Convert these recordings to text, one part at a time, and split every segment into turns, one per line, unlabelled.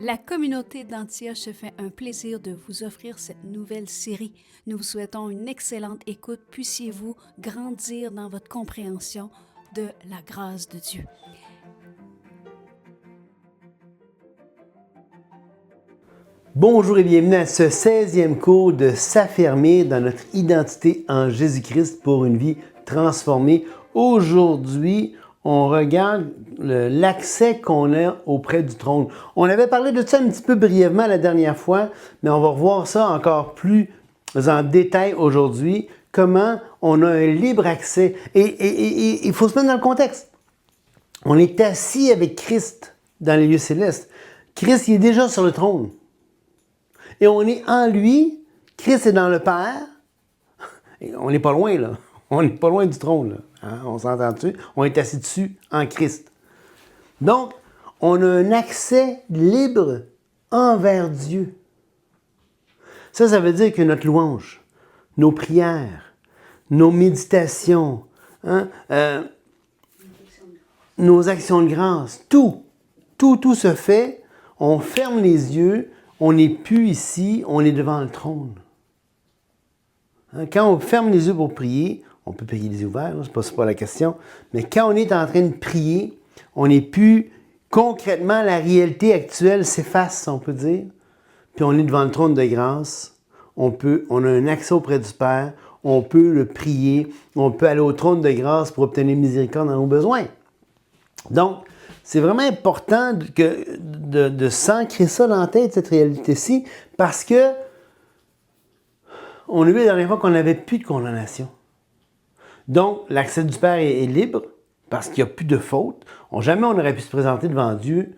La communauté d'Antioche se fait un plaisir de vous offrir cette nouvelle série. Nous vous souhaitons une excellente écoute. Puissiez-vous grandir dans votre compréhension de la grâce de Dieu.
Bonjour et bienvenue à ce 16e cours de s'affirmer dans notre identité en Jésus-Christ pour une vie transformée. Aujourd'hui, on regarde l'accès qu'on a auprès du trône. On avait parlé de ça un petit peu brièvement la dernière fois, mais on va revoir ça encore plus en détail aujourd'hui, comment on a un libre accès. Et il faut se mettre dans le contexte. On est assis avec Christ dans les lieux célestes. Christ, il est déjà sur le trône. Et on est en lui, Christ est dans le Père. Et on n'est pas loin, là. On n'est pas loin du trône, là. Hein? On s'entend dessus. On est assis dessus en Christ. Donc, on a un accès libre envers Dieu. Ça veut dire que notre louange, nos prières, nos méditations, hein, nos actions de grâce, tout se fait. On ferme les yeux. On n'est plus ici, on est devant le trône. Quand on ferme les yeux pour prier, on peut prier les yeux ouverts, c'est pas la question, mais quand on est en train de prier, on n'est plus concrètement, la réalité actuelle s'efface, on peut dire, puis on est devant le trône de grâce, on a un accès auprès du Père, on peut le prier, on peut aller au trône de grâce pour obtenir miséricorde dans nos besoins. Donc, c'est vraiment important de s'ancrer ça dans la tête, cette réalité-ci, parce que on a vu la dernière fois qu'on n'avait plus de condamnation. Donc, l'accès du Père est libre, parce qu'il n'y a plus de faute. Jamais on aurait pu se présenter devant Dieu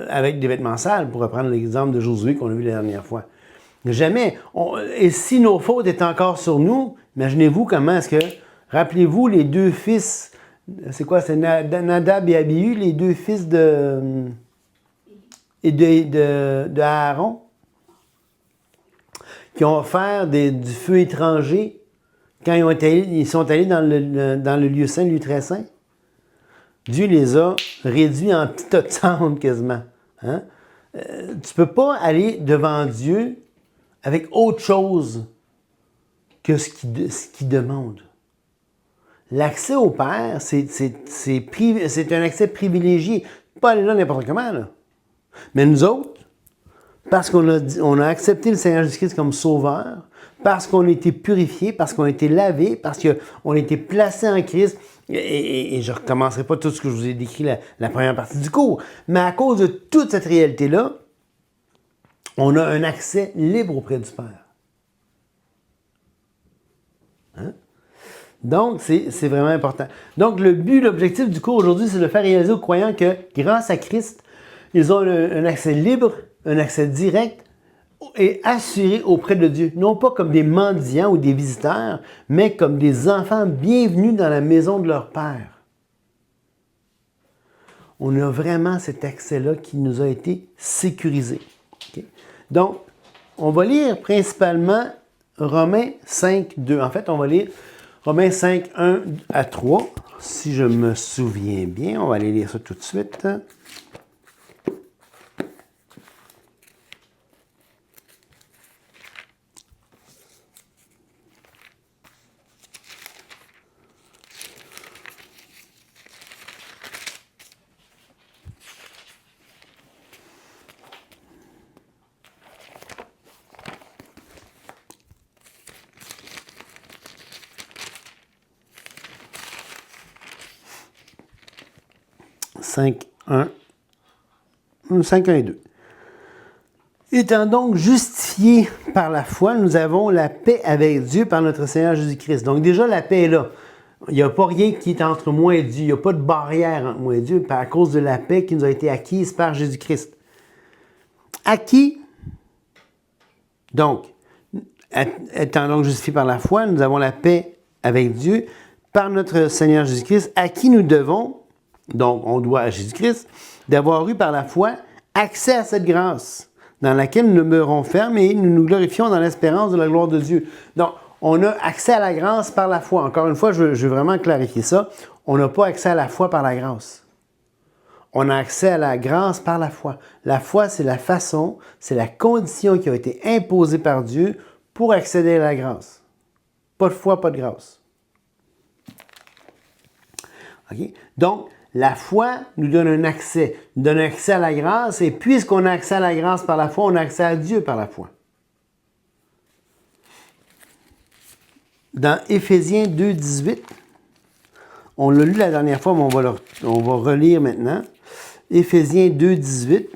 avec des vêtements sales, pour reprendre l'exemple de Josué qu'on a vu la dernière fois. Jamais. Et si nos fautes étaient encore sur nous, imaginez-vous comment est-ce que... Rappelez-vous les deux fils... C'est quoi? C'est Nadab et Abihu, les deux fils de Aaron, qui ont offert du feu étranger quand ils sont allés dans le lieu saint, le lieu très saint. Dieu les a réduits en petites cendres quasiment. Hein? Tu ne peux pas aller devant Dieu avec autre chose que ce qu'il demande. L'accès au Père, c'est un accès privilégié. Pas aller là n'importe comment, là. Mais nous autres, parce qu'on a accepté le Seigneur Jésus-Christ comme sauveur, parce qu'on a été purifiés, parce qu'on a été lavés, parce qu'on a été placés en Christ, et je ne recommencerai pas tout ce que je vous ai décrit la première partie du cours, mais à cause de toute cette réalité-là, on a un accès libre auprès du Père. Hein? Donc, c'est vraiment important. Donc, l'objectif du cours aujourd'hui, c'est de faire réaliser aux croyants que grâce à Christ, ils ont un accès libre, un accès direct et assuré auprès de Dieu. Non pas comme des mendiants ou des visiteurs, mais comme des enfants bienvenus dans la maison de leur Père. On a vraiment cet accès-là qui nous a été sécurisé. Okay? Donc, on va lire principalement Romains 5, 2. En fait, on va lire Romains 5, 1 à 3, si je me souviens bien. On va aller lire ça tout de suite. Cinq, 1 et 2. Étant donc justifiés par la foi, nous avons la paix avec Dieu par notre Seigneur Jésus-Christ. Donc déjà, la paix est là. Il n'y a pas rien qui est entre moi et Dieu. Il n'y a pas de barrière entre moi et Dieu à cause de la paix qui nous a été acquise par Jésus-Christ. Acquis, donc, étant donc justifiés par la foi, nous avons la paix avec Dieu par notre Seigneur Jésus-Christ, à qui nous devons, donc on doit à Jésus-Christ, d'avoir eu par la foi accès à cette grâce dans laquelle nous demeurons fermes et nous nous glorifions dans l'espérance de la gloire de Dieu. Donc, on a accès à la grâce par la foi. Encore une fois, je veux vraiment clarifier ça. On n'a pas accès à la foi par la grâce. On a accès à la grâce par la foi. La foi, c'est la façon, c'est la condition qui a été imposée par Dieu pour accéder à la grâce. Pas de foi, pas de grâce. Okay? Donc, la foi nous donne un accès, à la grâce, et puisqu'on a accès à la grâce par la foi, on a accès à Dieu par la foi. Dans Éphésiens 2, 18, on l'a lu la dernière fois, mais on va relire maintenant. Éphésiens 2, 18.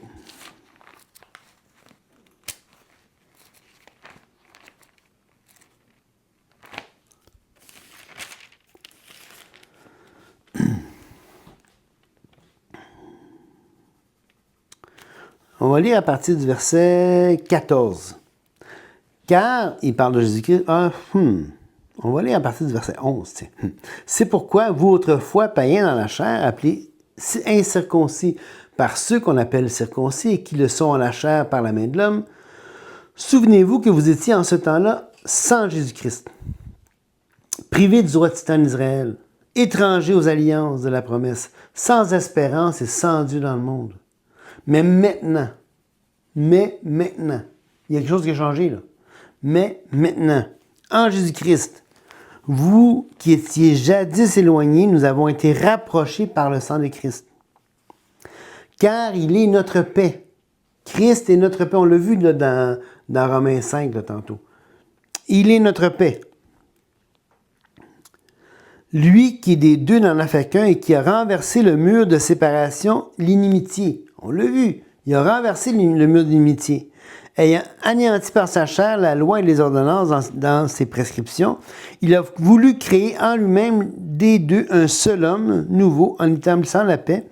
On va lire à partir du verset 14. Car, il parle de Jésus-Christ, on va lire à partir du verset 11. C'est pourquoi vous, autrefois, païens dans la chair, appelés incirconcis par ceux qu'on appelle circoncis et qui le sont en la chair par la main de l'homme, souvenez-vous que vous étiez en ce temps-là sans Jésus-Christ, privés du droit de cité en Israël, étrangers aux alliances de la promesse, sans espérance et sans Dieu dans le monde. Mais maintenant, il y a quelque chose qui a changé là. Mais maintenant, en Jésus-Christ, vous qui étiez jadis éloignés, nous avons été rapprochés par le sang de Christ. Car il est notre paix. Christ est notre paix. On l'a vu là, dans Romains 5 là, tantôt. Il est notre paix. Lui qui des deux n'en a fait qu'un et qui a renversé le mur de séparation, l'inimitié. On l'a vu. Il a renversé le mur de l'inimitié. Ayant anéanti par sa chair la loi et les ordonnances dans ses prescriptions, il a voulu créer en lui-même des deux un seul homme nouveau en établissant la paix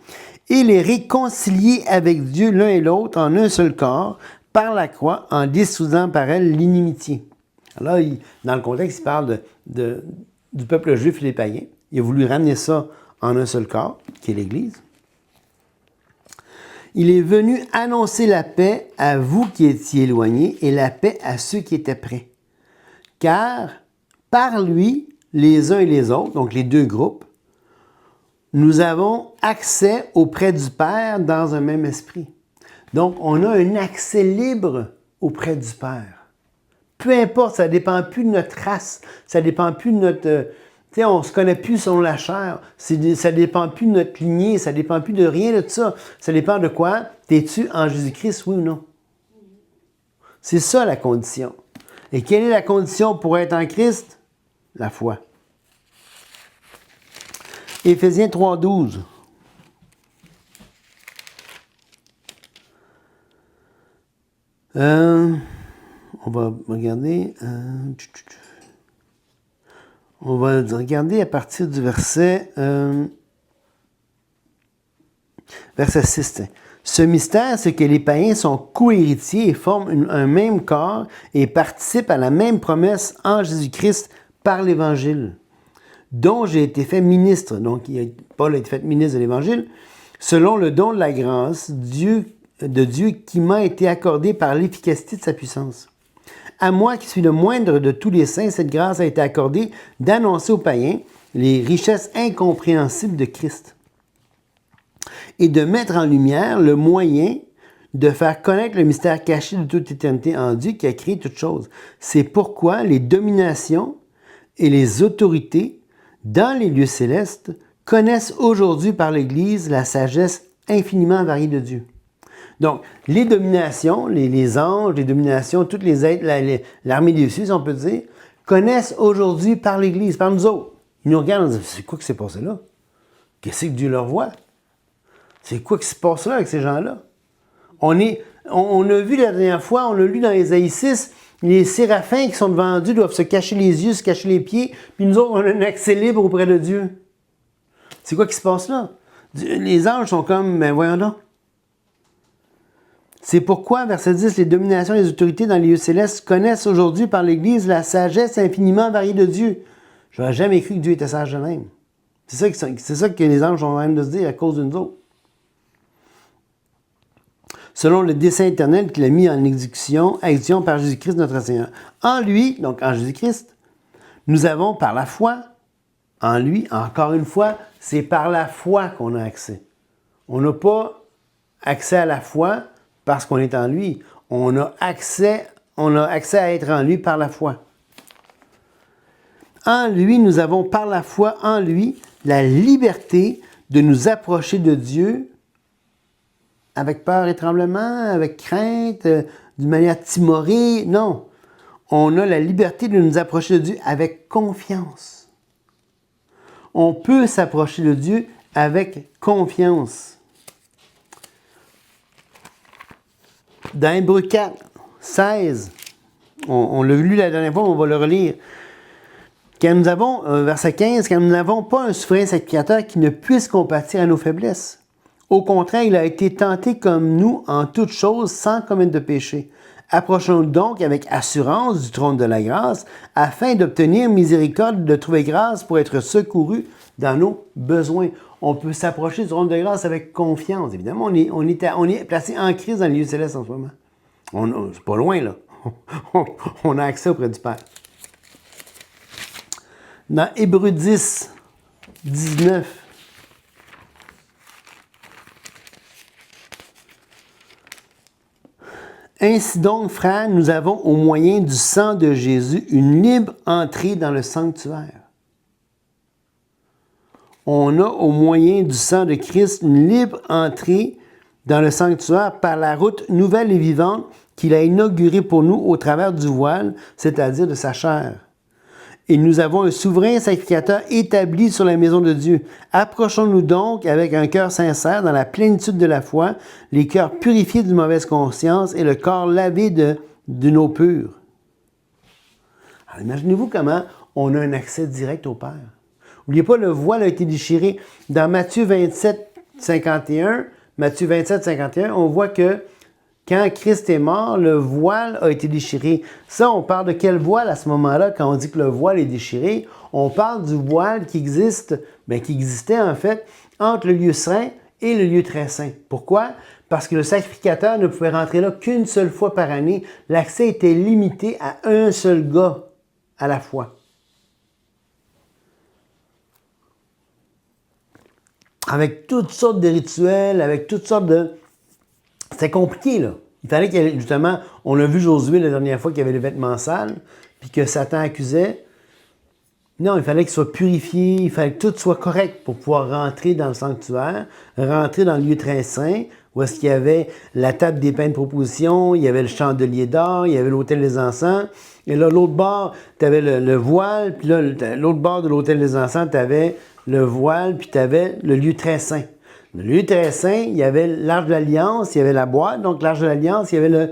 et les réconcilier avec Dieu l'un et l'autre en un seul corps par la croix en dissoudant par elle l'inimitié. Alors, dans le contexte, il parle du peuple juif et des païens. Il a voulu ramener ça en un seul corps, qui est l'Église. Il est venu annoncer la paix à vous qui étiez éloignés et la paix à ceux qui étaient près. Car par lui, les uns et les autres, donc les deux groupes, nous avons accès auprès du Père dans un même esprit. Donc, on a un accès libre auprès du Père. Peu importe, ça ne dépend plus de notre race, ça ne dépend plus de notre... on ne se connaît plus selon la chair, ça ne dépend plus de notre lignée, ça ne dépend plus de rien de tout ça. Ça dépend de quoi? T'es-tu en Jésus-Christ, oui ou non? C'est ça la condition. Et quelle est la condition pour être en Christ? La foi. Éphésiens 3, 12. On va regarder... On va regarder à partir du verset 6. Ce mystère, c'est que les païens sont co-héritiers et forment un même corps et participent à la même promesse en Jésus-Christ par l'Évangile, dont j'ai été fait ministre. Donc, Paul a été fait ministre de l'Évangile, selon le don de la grâce de Dieu qui m'a été accordé par l'efficacité de sa puissance. À moi qui suis le moindre de tous les saints, cette grâce a été accordée d'annoncer aux païens les richesses incompréhensibles de Christ et de mettre en lumière le moyen de faire connaître le mystère caché de toute éternité en Dieu qui a créé toutes choses. C'est pourquoi les dominations et les autorités dans les lieux célestes connaissent aujourd'hui par l'Église la sagesse infiniment variée de Dieu. Donc, les dominations, les anges, les dominations, toutes les êtres, l'armée des cieux, si on peut dire, connaissent aujourd'hui par l'Église, par nous autres. Ils nous regardent et disent, c'est quoi qui s'est passé là? Qu'est-ce que Dieu leur voit? C'est quoi qui se passe là avec ces gens-là? On a vu la dernière fois, on a lu dans Ésaïe 6, les séraphins qui sont devant Dieu doivent se cacher les yeux, se cacher les pieds, puis nous autres, on a un accès libre auprès de Dieu. C'est quoi qui se passe là? Les anges sont comme, ben voyons donc. C'est pourquoi, verset 10, les dominations et les autorités dans les lieux célestes connaissent aujourd'hui par l'Église la sagesse infiniment variée de Dieu. Je n'aurais jamais cru que Dieu était sage de même. C'est ça que les anges ont en train de se dire à cause de nous autres. Selon le dessein éternel qu'il a mis en exécution par Jésus-Christ notre Seigneur. En lui, donc en Jésus-Christ, nous avons par la foi, en lui, encore une fois, c'est par la foi qu'on a accès. On n'a pas accès à la foi parce qu'on est en lui. On a accès à être en lui par la foi. En lui, nous avons par la foi en lui la liberté de nous approcher de Dieu avec peur et tremblement, avec crainte, d'une manière timorée. Non, on a la liberté de nous approcher de Dieu avec confiance. On peut s'approcher de Dieu avec confiance. Dans Hébreux 4, 16, on l'a lu la dernière fois, on va le relire. Car nous avons, verset 15, car nous n'avons pas un souverain sacrificateur qui ne puisse compatir à nos faiblesses. Au contraire, il a été tenté comme nous en toutes choses sans commettre de péché. Approchons-nous donc avec assurance du trône de la grâce, afin d'obtenir miséricorde, de trouver grâce pour être secourus dans nos besoins. On peut s'approcher du trône de grâce avec confiance. Évidemment, on est placé en Christ dans les lieux célestes en ce moment. C'est pas loin, là. On a accès auprès du Père. Dans Hébreux 10, 19, ainsi donc, frères, nous avons au moyen du sang de Jésus une libre entrée dans le sanctuaire. On a au moyen du sang de Christ une libre entrée dans le sanctuaire par la route nouvelle et vivante qu'il a inaugurée pour nous au travers du voile, c'est-à-dire de sa chair. Et nous avons un souverain sacrificateur établi sur la maison de Dieu. Approchons-nous donc avec un cœur sincère, dans la plénitude de la foi, les cœurs purifiés d'une mauvaise conscience et le corps lavé d'une eau pure. Alors, imaginez-vous comment on a un accès direct au Père. N'oubliez pas, le voile a été déchiré. Dans Matthieu 27, 51, on voit que quand Christ est mort, le voile a été déchiré. Ça, on parle de quel voile à ce moment-là, quand on dit que le voile est déchiré? On parle du voile qui existait en fait entre le lieu saint et le lieu très saint. Pourquoi? Parce que le sacrificateur ne pouvait rentrer là qu'une seule fois par année. L'accès était limité à un seul gars à la fois. Avec toutes sortes de rituels, avec toutes sortes de... C'était compliqué, là. Il fallait qu'il y ait, justement, on a vu Josué la dernière fois qu'il y avait les vêtements sales, puis que Satan accusait. Non, il fallait qu'il soit purifié, il fallait que tout soit correct pour pouvoir rentrer dans le sanctuaire, rentrer dans le lieu très saint, où est-ce qu'il y avait la table des pains de proposition, il y avait le chandelier d'or, il y avait l'autel des encens, et là, l'autre bord, tu avais le voile, puis là, l'autre bord de l'autel des encens, tu avais le voile, puis tu avais le lieu très saint. Le lieu très saint, il y avait l'arche de l'Alliance, il y avait la boîte, donc l'arche de l'Alliance, il y avait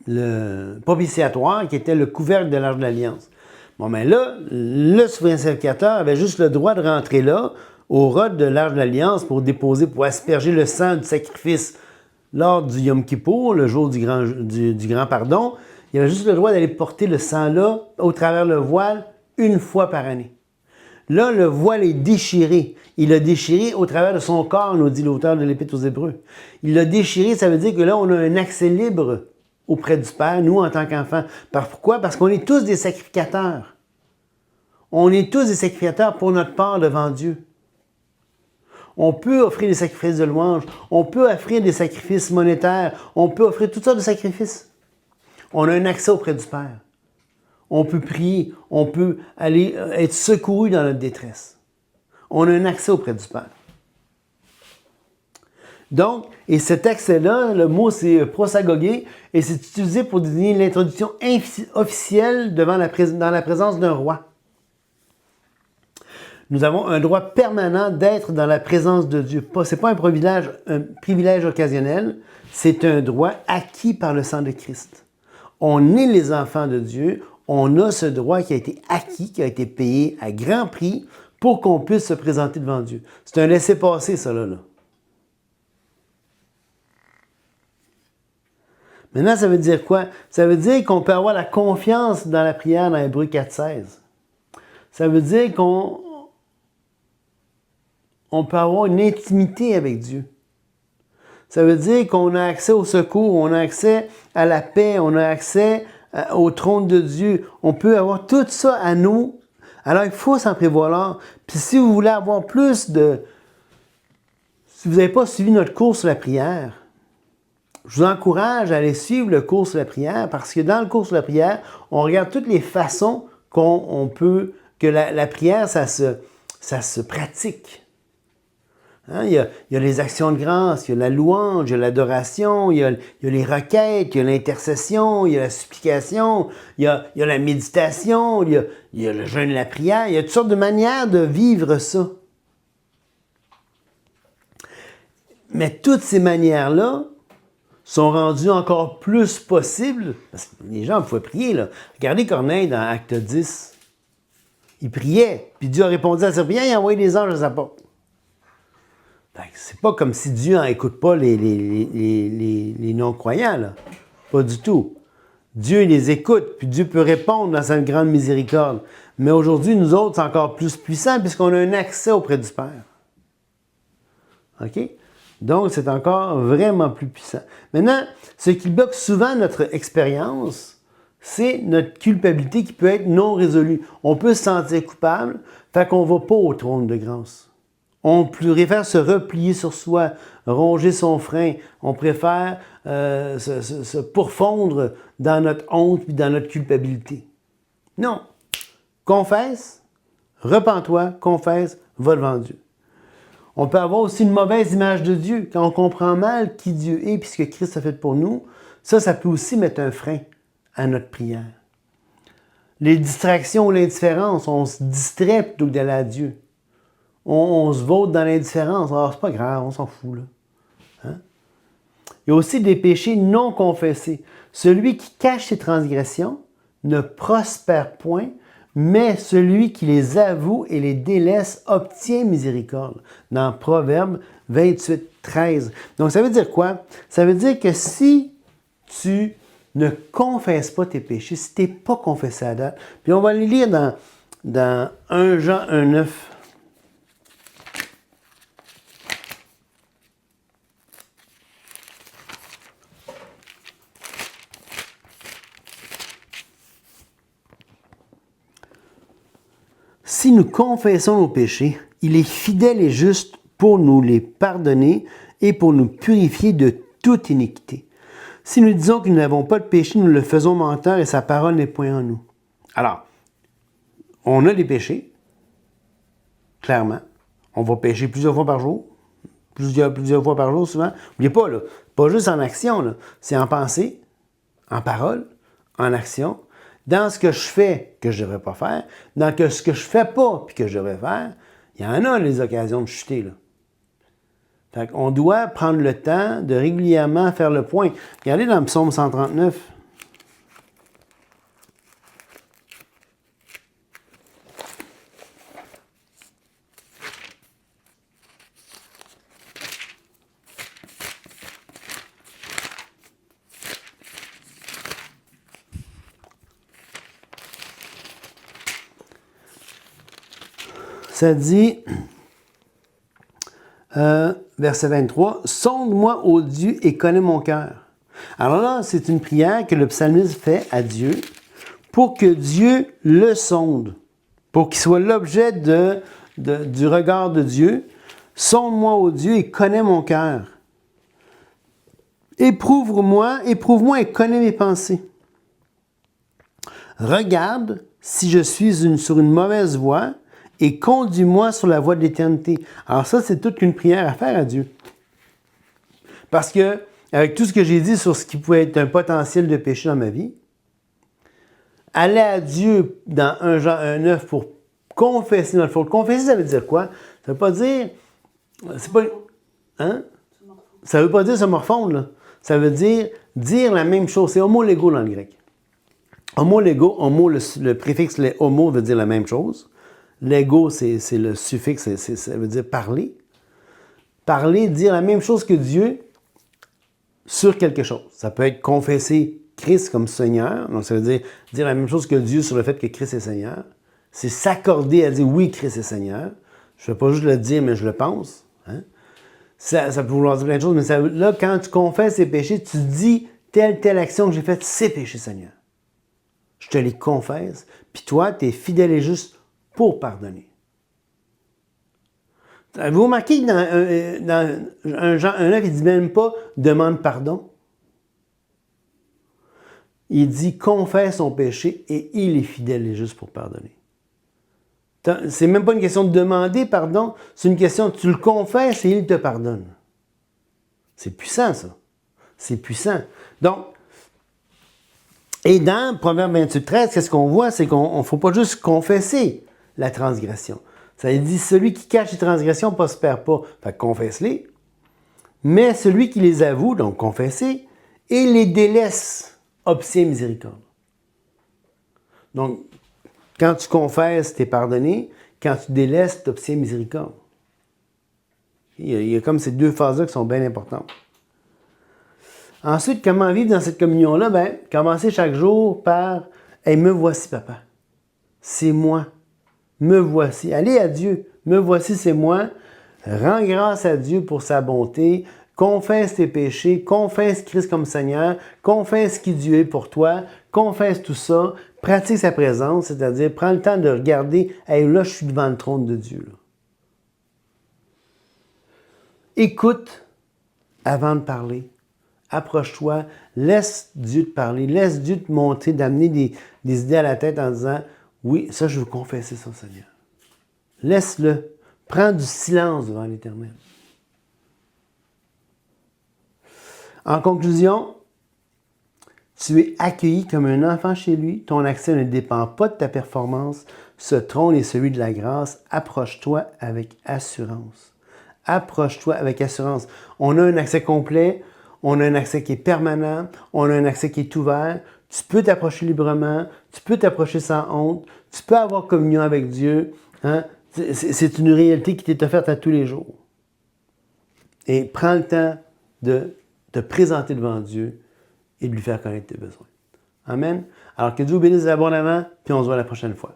le propitiatoire qui était le couvercle de l'arche de l'Alliance. Bon, mais là, le souverain sacrificateur avait juste le droit de rentrer là, au rod de l'arche de l'Alliance, pour asperger le sang du sacrifice lors du Yom Kippour, le jour du grand pardon. Il avait juste le droit d'aller porter le sang là, au travers le voile, une fois par année. Là, le voile est déchiré. Il l'a déchiré au travers de son corps, nous dit l'auteur de l'Épître aux Hébreux. Il l'a déchiré, ça veut dire que là, on a un accès libre auprès du Père, nous, en tant qu'enfants. Pourquoi? Parce qu'on est tous des sacrificateurs. On est tous des sacrificateurs pour notre part devant Dieu. On peut offrir des sacrifices de louange, on peut offrir des sacrifices monétaires, on peut offrir toutes sortes de sacrifices. On a un accès auprès du Père. On peut prier, on peut aller être secouru dans notre détresse. On a un accès auprès du Père. Donc, et cet accès-là, le mot c'est prosagogé, et c'est utilisé pour désigner l'introduction officielle dans la présence d'un roi. Nous avons un droit permanent d'être dans la présence de Dieu. Ce n'est pas un privilège occasionnel, c'est un droit acquis par le sang de Christ. On est les enfants de Dieu, on a ce droit qui a été acquis, qui a été payé à grand prix pour qu'on puisse se présenter devant Dieu. C'est un laissez-passer, ça, là. Maintenant, ça veut dire quoi? Ça veut dire qu'on peut avoir la confiance dans la prière dans Hébreux 4.16. Ça veut dire qu'on peut avoir une intimité avec Dieu. Ça veut dire qu'on a accès au secours, on a accès à la paix, on a accès au trône de Dieu. On peut avoir tout ça à nous, Alors, il faut s'en prévaloir. Puis si vous voulez avoir plus de... Si vous n'avez pas suivi notre cours sur la prière, je vous encourage à aller suivre le cours sur la prière parce que dans le cours sur la prière, on regarde toutes les façons qu'on peut... que la prière, ça se pratique. Hein? Il y a les actions de grâce, il y a la louange, il y a l'adoration, il y a les requêtes, il y a l'intercession, il y a la supplication, il y a la méditation, il y a le jeûne et la prière. Il y a toutes sortes de manières de vivre ça. Mais toutes ces manières-là sont rendues encore plus possibles, parce que les gens pouvaient prier. Là. Regardez Corneille dans Acte 10. Il priait, puis Dieu a répondu à sa prière, il a envoyé des anges à sa porte. C'est pas comme si Dieu n'écoute pas les non-croyants, là. Pas du tout. Dieu les écoute, puis Dieu peut répondre dans sa grande miséricorde. Mais aujourd'hui, nous autres, c'est encore plus puissant puisqu'on a un accès auprès du Père. OK? Donc, c'est encore vraiment plus puissant. Maintenant, ce qui bloque souvent notre expérience, c'est notre culpabilité qui peut être non résolue. On peut se sentir coupable, fait qu'on ne va pas au trône de grâce. On préfère se replier sur soi, ronger son frein. On préfère se pourfondre dans notre honte et dans notre culpabilité. Non. Confesse, repens-toi, confesse, va devant Dieu. On peut avoir aussi une mauvaise image de Dieu. Quand on comprend mal qui Dieu est et ce que Christ a fait pour nous, ça peut aussi mettre un frein à notre prière. Les distractions ou l'indifférence, on se distrait plutôt que d'aller à Dieu. On se vote dans l'indifférence. Alors, c'est pas grave, on s'en fout, là. Hein? Il y a aussi des péchés non confessés. Celui qui cache ses transgressions ne prospère point, mais celui qui les avoue et les délaisse obtient miséricorde. Dans Proverbe 28, 13. Donc, ça veut dire quoi? Ça veut dire que si tu ne confesses pas tes péchés, si tu n'es pas confessé à date, puis on va les lire dans 1 Jean 1, 9. Si nous confessons nos péchés, il est fidèle et juste pour nous les pardonner et pour nous purifier de toute iniquité. Si nous disons que nous n'avons pas de péché, nous le faisons menteur et sa parole n'est point en nous. Alors, on a des péchés, clairement. On va pécher plusieurs fois par jour, plusieurs fois par jour souvent. N'oubliez pas, là, pas juste en action, là. C'est en pensée, en parole, en action. Dans ce que je fais que je ne devrais pas faire, dans ce que je ne fais pas puis que je devrais faire, il y en a les occasions de chuter. Là. Fait qu'on doit prendre le temps de régulièrement faire le point. Regardez dans le psaume 139. Ça dit, verset 23, « Sonde-moi, ô Dieu, et connais mon cœur. » Alors là, c'est une prière que le psalmiste fait à Dieu pour que Dieu le sonde, pour qu'il soit l'objet du regard de Dieu. « Sonde-moi, ô Dieu, et connais mon cœur. Éprouve-moi et connais mes pensées. Regarde si je suis sur une mauvaise voie, et conduis-moi sur la voie de l'éternité. » Alors ça, c'est toute une prière à faire à Dieu. Parce que, avec tout ce que j'ai dit sur ce qui pouvait être un potentiel de péché dans ma vie, aller à Dieu dans 1 Jean 1,9 pour confesser notre faute. Confesser, ça veut dire quoi? Ça veut pas dire... C'est pas... Hein? Ça veut pas dire se morfondre, là. Ça veut dire la même chose. C'est homolego dans le grec. Homolego, le préfixe les homo veut dire la même chose. L'ego, c'est le suffixe, ça veut dire parler. Parler, dire la même chose que Dieu sur quelque chose. Ça peut être confesser Christ comme Seigneur, donc ça veut dire la même chose que Dieu sur le fait que Christ est Seigneur. C'est s'accorder à dire oui, Christ est Seigneur. Je ne vais pas juste le dire, mais je le pense. Hein? Ça peut vouloir dire plein de choses, mais là, quand tu confesses tes péchés, tu dis telle action que j'ai faite, c'est péché, Seigneur. Je te les confesse, puis toi, tu es fidèle et juste pour pardonner. Vous remarquez que dans un œuvre, il ne dit même pas « demande pardon ». Il dit « confesse son péché et il est fidèle et juste pour pardonner ». C'est même pas une question de demander pardon, c'est une question de tu le confesses et il te pardonne. C'est puissant, ça. C'est puissant. Donc, et dans Proverbe 28, 13, qu'est-ce qu'on voit? C'est qu'on ne faut pas juste confesser la transgression. Ça dit, celui qui cache les transgressions ne prospère pas. Fait que confesse-les. Mais celui qui les avoue, donc confesser, et les délaisse, obtient miséricorde. Donc, quand tu confesses, tu es pardonné. Quand tu délaisses, tu obtiens miséricorde. Il y a comme ces deux phases-là qui sont bien importantes. Ensuite, comment vivre dans cette communion-là? Bien, commencer chaque jour par « Hey, me voici, papa. C'est moi. Me voici. » Allez à Dieu. Me voici, c'est moi. Rends grâce à Dieu pour sa bonté. Confesse tes péchés. Confesse Christ comme Seigneur. Confesse qui Dieu est pour toi. Confesse tout ça. Pratique sa présence, c'est-à-dire prends le temps de regarder « Hey, là, je suis devant le trône de Dieu. » Écoute avant de parler. Approche-toi, laisse Dieu te parler, laisse Dieu te montrer, d'amener des idées à la tête en disant « Oui, ça, je veux confesser ça, Seigneur. » Laisse-le. Prends du silence devant l'Éternel. En conclusion, tu es accueilli comme un enfant chez lui. Ton accès ne dépend pas de ta performance. Ce trône est celui de la grâce. Approche-toi avec assurance. Approche-toi avec assurance. On a un accès complet. On a un accès qui est permanent. On a un accès qui est ouvert. Tu peux t'approcher librement. Tu peux t'approcher sans honte. Tu peux avoir communion avec Dieu. Hein? C'est une réalité qui t'est offerte à tous les jours. Et prends le temps de te présenter devant Dieu et de lui faire connaître tes besoins. Amen. Alors que Dieu vous bénisse abondamment, puis on se voit la prochaine fois.